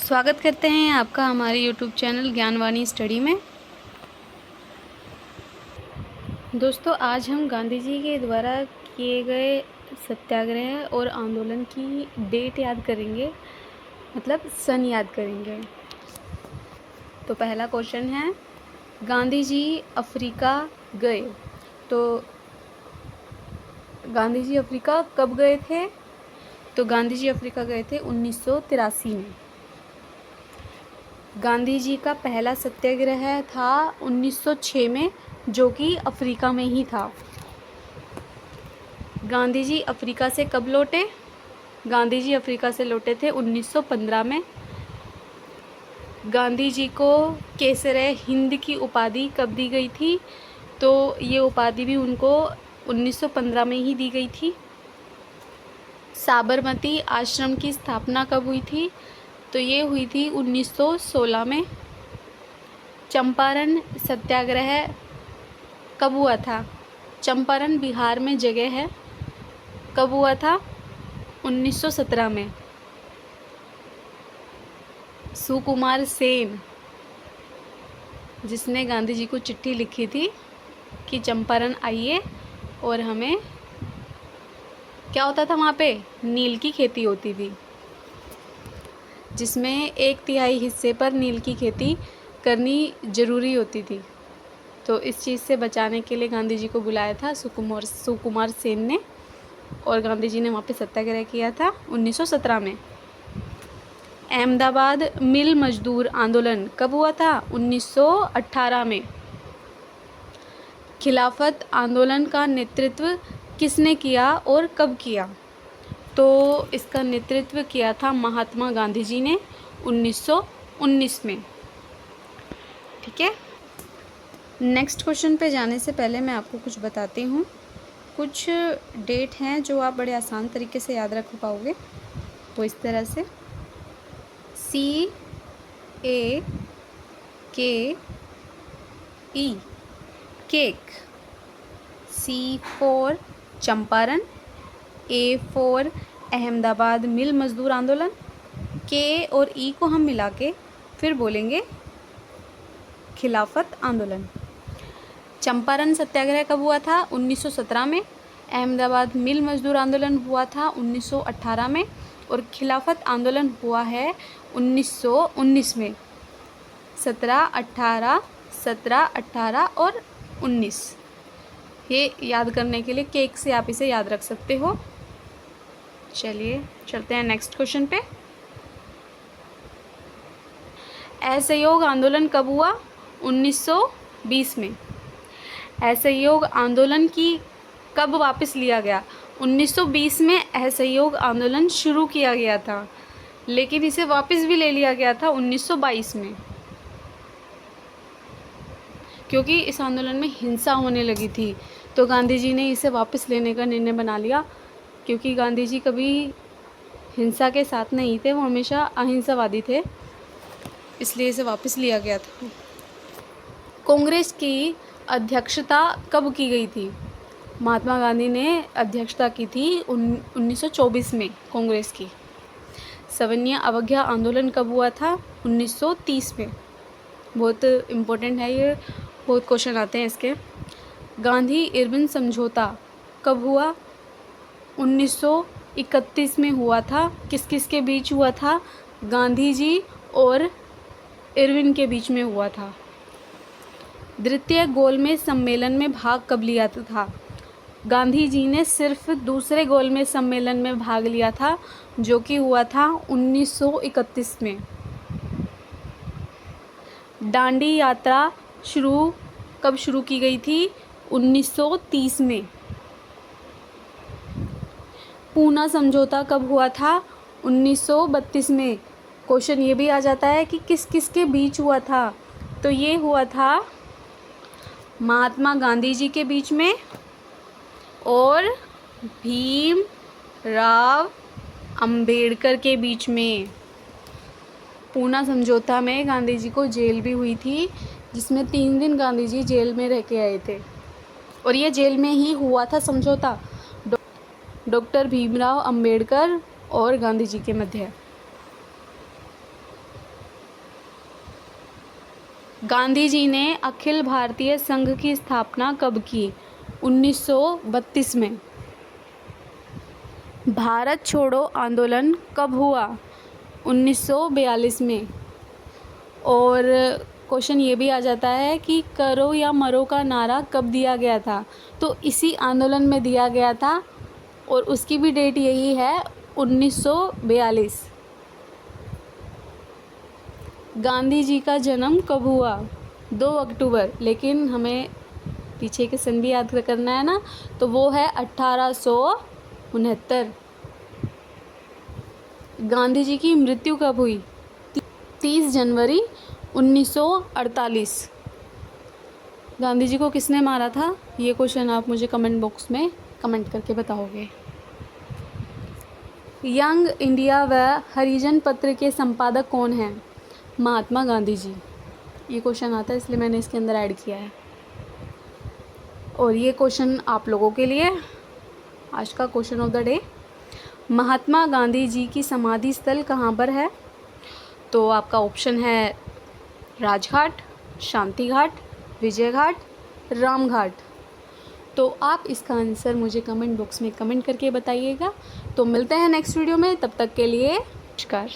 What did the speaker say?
स्वागत करते हैं आपका हमारे यूट्यूब चैनल ज्ञानवाणी स्टडी में। दोस्तों, आज हम गांधी जी के द्वारा किए गए सत्याग्रह और आंदोलन की डेट याद करेंगे, मतलब सन याद करेंगे। तो पहला क्वेश्चन है, गांधी जी अफ्रीका गए। तो गांधी जी अफ्रीका कब गए थे? तो गांधी जी अफ्रीका गए थे 1983 में। गांधी जी का पहला सत्याग्रह था 1906 में, जो कि अफ्रीका में ही था। गांधी जी अफ्रीका से कब लौटे? गांधी जी अफ्रीका से लौटे थे 1915 में। गांधी जी को केसरे हिंद की उपाधि कब दी गई थी? तो ये उपाधि भी उनको 1915 में ही दी गई थी। साबरमती आश्रम की स्थापना कब हुई थी? तो ये हुई थी 1916 में। चंपारण सत्याग्रह कब हुआ था? चंपारण बिहार में जगह है। कब हुआ था? 1917 में। सुकुमार सेन, जिसने गांधी जी को चिट्ठी लिखी थी कि चंपारण आइए और हमें क्या होता था वहाँ पे? नील की खेती होती थी, जिसमें 1/3 हिस्से पर नील की खेती करनी ज़रूरी होती थी। तो इस चीज़ से बचाने के लिए गांधी जी को बुलाया था सुकुमार सेन ने, और गांधी जी ने वहाँ पे सत्याग्रह किया था 1917 में। अहमदाबाद मिल मजदूर आंदोलन कब हुआ था? 1918 में। खिलाफत आंदोलन का नेतृत्व किसने किया और कब किया? तो इसका नेतृत्व किया था महात्मा गांधी जी ने 1919 में। ठीक है। नेक्स्ट क्वेश्चन पे जाने से पहले मैं आपको कुछ बताती हूँ। कुछ डेट हैं जो आप बड़े आसान तरीके से याद रख पाओगे। वो इस तरह से CAKE cake, C for Champaran, A for Ahmedabad मिल मजदूर आंदोलन, K और E को हम मिला के फिर बोलेंगे खिलाफत आंदोलन। चंपारण सत्याग्रह कब हुआ था? 1917 में। अहमदाबाद मिल मजदूर आंदोलन हुआ था 1918 में, और खिलाफत आंदोलन हुआ है 1919 में। 17, 18 और 19, ये याद करने के लिए केक से आप इसे याद रख सकते हो। चलिए चलते हैं नेक्स्ट क्वेश्चन पे। असहयोग आंदोलन कब हुआ? 1920 में। असहयोग आंदोलन की कब वापस लिया गया? 1920 में असहयोग आंदोलन शुरू किया गया था, लेकिन इसे वापस भी ले लिया गया था 1922 में, क्योंकि इस आंदोलन में हिंसा होने लगी थी। तो गांधी जी ने इसे वापस लेने का निर्णय बना लिया, क्योंकि गांधी जी कभी हिंसा के साथ नहीं थे, वो हमेशा अहिंसावादी थे, इसलिए इसे वापस लिया गया था। कांग्रेस की अध्यक्षता कब की गई थी? महात्मा गांधी ने अध्यक्षता की थी 1924 में कांग्रेस की। सविनय अवज्ञा आंदोलन कब हुआ था? 1930 में। बहुत इम्पोर्टेंट है ये, बहुत क्वेश्चन आते हैं इसके। गांधी इरविन समझौता कब हुआ? 1931 में हुआ था। किस किस के बीच हुआ था? गांधी जी और इरविन के बीच में हुआ था। द्वितीय गोलमेज सम्मेलन में भाग कब लिया था? गांधी जी ने सिर्फ दूसरे गोलमेज सम्मेलन में भाग लिया था, जो कि हुआ था 1931 में। दांडी यात्रा कब शुरू की गई थी? 1930 में। पूना समझौता कब हुआ था? 1932 में। क्वेश्चन ये भी आ जाता है कि किस किस के बीच हुआ था? तो ये हुआ था महात्मा गांधी जी के बीच में और भीम राव अंबेडकर के बीच में। पूना समझौता में गांधी जी को जेल भी हुई थी, जिसमें 3 दिन गांधी जी जेल में रह के आए थे, और ये जेल में ही हुआ था समझौता डॉक्टर भीमराव अंबेडकर और गांधी जी के मध्य। गांधी जी ने अखिल भारतीय संघ की स्थापना कब की? 1932 में। भारत छोड़ो आंदोलन कब हुआ? 1942 में। और क्वेश्चन ये भी आ जाता है कि करो या मरो का नारा कब दिया गया था? तो इसी आंदोलन में दिया गया था और उसकी भी डेट यही है, 1942। गांधी जी का जन्म कब हुआ? 2 अक्टूबर। लेकिन हमें पीछे के सन भी याद करना है ना, तो वो है 1869। गांधी जी की मृत्यु कब हुई? 30 जनवरी 1948। गांधी जी को किसने मारा था? ये क्वेश्चन आप मुझे कमेंट बॉक्स में कमेंट करके बताओगे। यंग इंडिया व हरिजन पत्र के संपादक कौन हैं? महात्मा गांधी जी। ये क्वेश्चन आता है इसलिए मैंने इसके अंदर ऐड किया है। और ये क्वेश्चन आप लोगों के लिए आज का question of the day, Mahatma Gandhi ji की समाधि स्थल कहाँ पर है? तो आपका ऑप्शन है राजघाट, शांति घाट, विजय घाट, राम घाट। तो आप इसका आंसर मुझे कमेंट बॉक्स में कमेंट करके बताइएगा। तो मिलते हैं नेक्स्ट वीडियो में, तब तक के लिए नमस्कार।